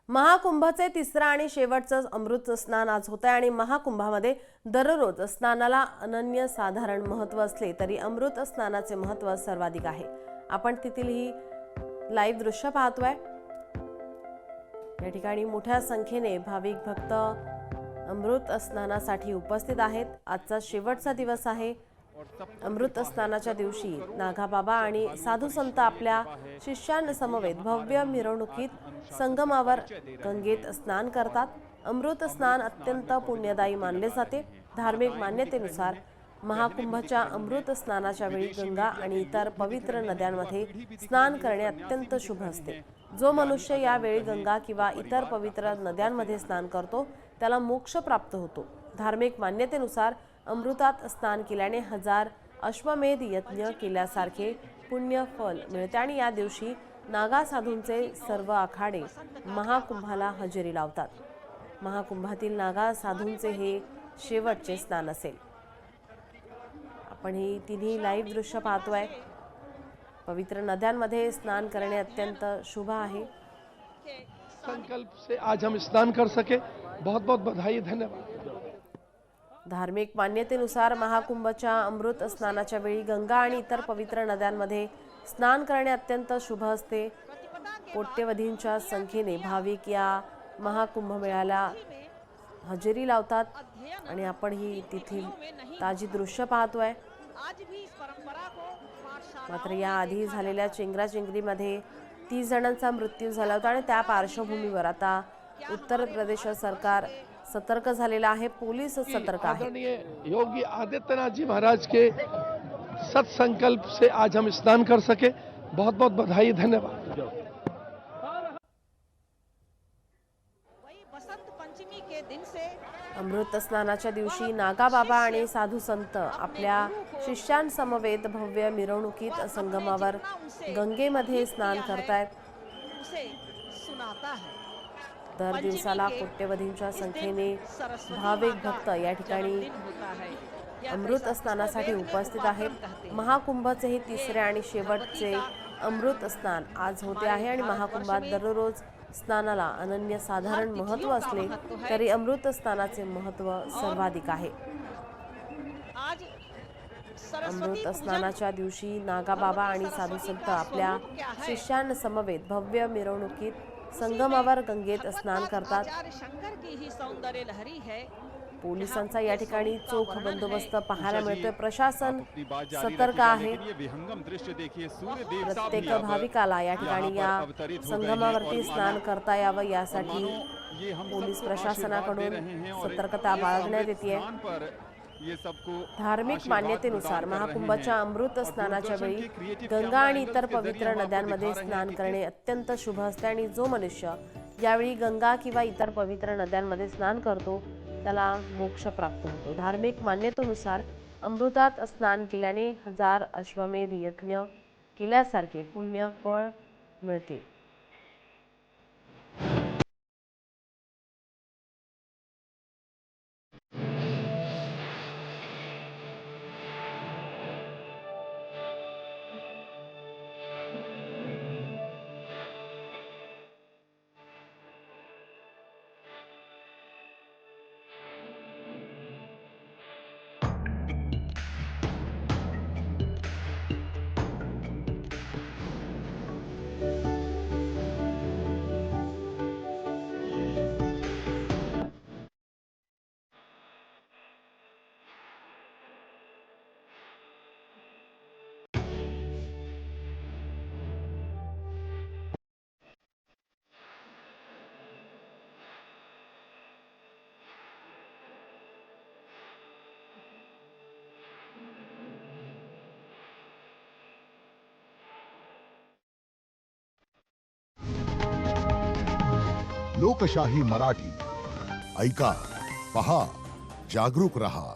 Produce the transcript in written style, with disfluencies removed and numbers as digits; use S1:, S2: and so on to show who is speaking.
S1: महाकुंभाचे तिसरा आणि शेवटचं अमृत स्नान आज होत आहे आणि महाकुंभामध्ये दररोज स्नानाला अनन्य साधारण महत्त्व असले तरी अमृत स्नानाचे महत्त्व सर्वाधिक आहे। आपण तिथील ही लाईव्ह दृश्य पाहतोय। या ठिकाणी मोठ्या संख्येने भाविक भक्त अमृत स्नानासाठी उपस्थित आहेत। आजचा शेवटचा दिवस आहे। अमृत स्नानाच्या दिवशी नागाबाबा आणि साधू संत आपल्या शिष्यांसमवेत भव्य मिरवणुकीत संगमावर गंगेत स्नान करतात। अमृत स्नान अत्यंत पुण्यदायी मानले जाते। धार्मिक मान्यतेनुसार महाकुंभाच्या अमृत स्नानाच्या वेळी गंगा आणि इतर पवित्र नद्यांमध्ये स्नान करणे अत्यंत शुभ असते। जो मनुष्य या वेळी गंगा किंवा इतर पवित्र नद्यांमध्ये स्नान करतो त्याला मोक्ष प्राप्त होतो। धार्मिक मान्यतेनुसार अमृतात स्नान केल्याने 1000 अश्वमेध यज्ञ केल्यासारखे पुण्य फल मिळते आणि या दिवशी नागा साधूंचे सर्व आखाडे महाकुंभाला हजेरी लावतात। महाकुंभातील नागा साधूंचे हे शेवटचे स्नान असेल। आपण ही तिन्ही लाईव्ह दृश्य पाहतोय। पवित्र नद्यांमध्ये स्नान करणे अत्यंत शुभ आहे।
S2: संकल्प से आज हम स्नान कर सके, बहुत बहुत बधाई, धन्यवाद।
S1: धार्मिक मान्यतेनुसार महाकुंभच्या अमृत स्नानाच्या वेळी गंगा आणि इतर पवित्र नद्यांमध्ये स्नान करणे अत्यंत शुभ असते। कोट्यवधींच्या संख्येने भाविक या महाकुंभ मेळ्याला हजेरी लावतात आणि आपण ही तिथील ताजी दृश्य पाहतोय। मात्र याआधी झालेल्या चेंगराचेंगरीमध्ये 30 जणांचा मृत्यू झाला होता आणि त्या पार्श्वभूमीवर आता उत्तर प्रदेश सरकार सतर्क झालेला आहे। पोलीस सतर्क आहे।
S2: आदरणीय योगी आदित्यनाथ जी महाराज के सत्संकल्प से आज हम स्नान कर सके, बहुत बहुत बधाई, धन्यवाद।
S1: अमृत स्नानाच्या दिवशी नागाबाबा आणि साधू संत आपल्या शिष्यांसमवेत भव्य मिरवणुकीत संगमावर गंगेमध्ये स्नान करतायत। दर दिवसाला कोट्यवधींच्या संख्येने भाविक भक्त या ठिकाणी अमृत स्नानासाठी उपस्थित आहेत। महाकुंभाचे हे तिसरे आणि शेवटचे अमृत स्नान आज होते आहे आणि महाकुंभात दररोज स्नानाला अनन्य साधारण महत्त्व असले तरी अमृत स्नानाचे महत्त्व सर्वाधिक आहे। अमृत स्नानाच्या दिवशी नागाबाबा आणि साधू संत आपल्या शिष्यांसमवेत भव्य मिरवणुकीत संगमावर गंगेत स्नान करतात। पोलिसांचा या ठिकाणी चोख बंदोबस्त पाहायला मिळतोय। प्रशासन सतर्क आहे। प्रत्येक भाविकाला या ठिकाणी या संगमावरती स्नान करता यावं यासाठी पोलीस प्रशासनाकडून सतर्कता बाळगण्यात येते। धार्मिक मान्यतेनुसार महाकुंभाच्या अमृत स्नानाच्या वेळी गंगा आणि इतर पवित्र नद्यांमध्ये स्नान करणे अत्यंत शुभ असते आणि जो मनुष्य यावेळी गंगा किंवा इतर पवित्र नद्यांमध्ये स्नान करतो त्याला मोक्ष प्राप्त होतो। धार्मिक मान्यतेनुसार अमृतात स्नान केल्याने 1000 अश्वमेध यज्ञ केल्यासारखे पुण्य फळ मिळते।
S3: लोकशाही मराठी ऐका, पहा, जागरूक रहा।